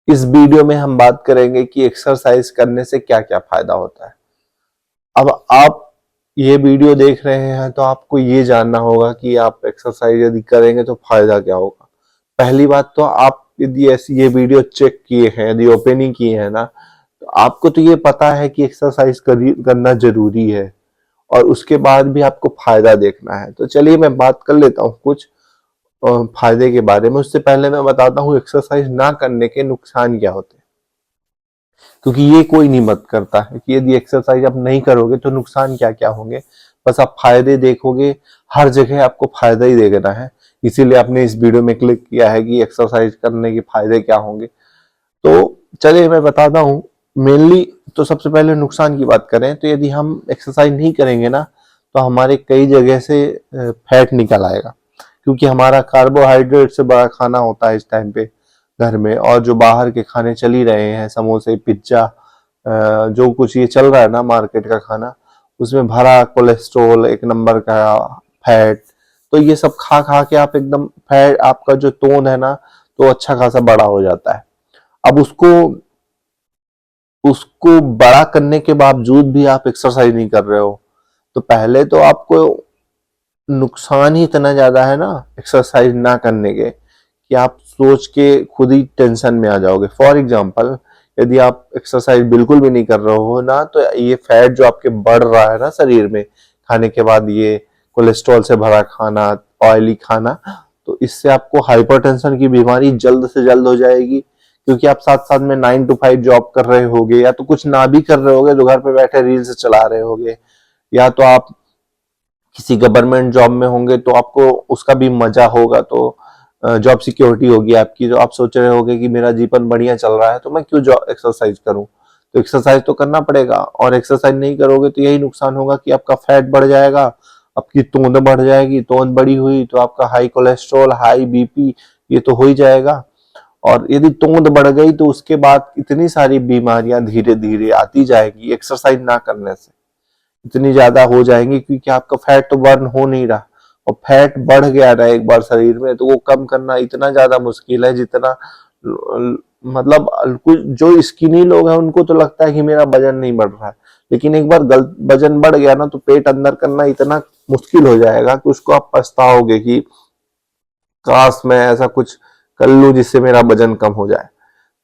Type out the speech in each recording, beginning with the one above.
इस वीडियो में हम बात करेंगे कि एक्सरसाइज करने से क्या क्या फायदा होता है। अब आप ये वीडियो देख रहे हैं तो आपको ये जानना होगा कि आप एक्सरसाइज यदि करेंगे तो फायदा क्या होगा। पहली बात तो आप यदि ऐसी ये वीडियो चेक किए हैं, यदि ओपन ही किए हैं ना, तो आपको तो ये पता है कि एक्सरसाइज करना जरूरी है और उसके बाद भी आपको फायदा देखना है। तो चलिए मैं बात कर लेता हूँ कुछ फायदे के बारे में। उससे पहले मैं बताता हूँ एक्सरसाइज ना करने के नुकसान क्या होते हैं, क्योंकि ये कोई नहीं मत करता है कि यदि एक्सरसाइज आप नहीं करोगे तो नुकसान क्या क्या होंगे। बस आप फायदे देखोगे, हर जगह आपको फायदा ही देखना है, इसीलिए आपने इस वीडियो में क्लिक किया है कि एक्सरसाइज करने के फायदे क्या होंगे। तो चलिए मैं बताता हूँ। मेनली तो सबसे पहले नुकसान की बात करें तो यदि हम एक्सरसाइज नहीं करेंगे ना, तो हमारे कई जगह से फैट निकल आएगा, क्योंकि हमारा कार्बोहाइड्रेट से बड़ा खाना होता है इस टाइम पे घर में। और जो बाहर के खाने चल ही रहे हैं, समोसे, पिज्जा, जो कुछ ये चल रहा है ना मार्केट का खाना, उसमें भरा कोलेस्ट्रॉल, एक नंबर का फैट। तो ये सब खा खा के आप एकदम फैट, आपका जो तोन है ना, तो अच्छा खासा बड़ा हो जाता है। अब उसको उसको बड़ा करने के बावजूद भी आप एक्सरसाइज नहीं कर रहे हो, तो पहले तो आपको नुकसान ही इतना ज्यादा है ना एक्सरसाइज ना करने के, कि आप सोच के खुद ही टेंशन में आ जाओगे। फॉर एग्जाम्पल, यदि आप एक्सरसाइज बिल्कुल भी नहीं कर रहे हो ना, तो ये फैट जो आपके बढ़ रहा है ना शरीर में खाने के बाद, ये कोलेस्ट्रॉल से भरा खाना, ऑयली खाना, तो इससे आपको हाइपरटेंशन की बीमारी जल्द से जल्द हो जाएगी। क्योंकि आप साथ साथ में 9 to 5 जॉब कर रहे होगे, या तो कुछ ना भी कर रहे होगे तो घर पे बैठे रील्स चला रहे होगे, या तो आप किसी गवर्नमेंट जॉब में होंगे तो आपको उसका भी मजा होगा। तो जॉब सिक्योरिटी होगी आपकी, जो आप सोच रहे होगे कि मेरा जीवन बढ़िया चल रहा है तो मैं क्यों एक्सरसाइज करूं। तो एक्सरसाइज तो करना पड़ेगा, और एक्सरसाइज नहीं करोगे तो यही नुकसान होगा कि आपका फैट बढ़ जाएगा, आपकी तोंद बढ़ जाएगी। तोंद बढ़ी हुई तो आपका हाई कोलेस्ट्रॉल, हाई बीपी, ये तो हो ही जाएगा। और यदि तोंद बढ़ गई तो उसके बाद इतनी सारी बीमारियां धीरे धीरे आती जाएगी एक्सरसाइज ना करने से, इतनी ज्यादा हो जाएंगी, क्योंकि आपका फैट तो बर्न हो नहीं रहा। और फैट बढ़ गया ना एक बार शरीर में, तो वो कम करना इतना ज्यादा मुश्किल है जितना मतलब कुछ जो स्किनी लोग हैं उनको तो लगता है कि मेरा वजन नहीं बढ़ रहा है, लेकिन एक बार गलत वजन बढ़ गया ना, तो पेट अंदर करना इतना मुश्किल हो जाएगा कि उसको आप पछताओगे कि काश मैं ऐसा कुछ कर लूं जिससे मेरा वजन कम हो जाए।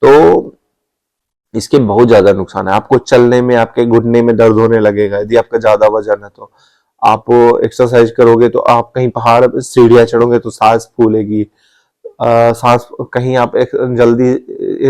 तो इसके बहुत ज्यादा नुकसान है। आपको चलने में, आपके घुटने में दर्द होने लगेगा यदि आपका ज्यादा वजन है। तो आप एक्सरसाइज करोगे तो आप कहीं पहाड़ पे सीढ़ियां चढ़ोगे तो सांस फूलेगी, सांस कहीं आप जल्दी यदि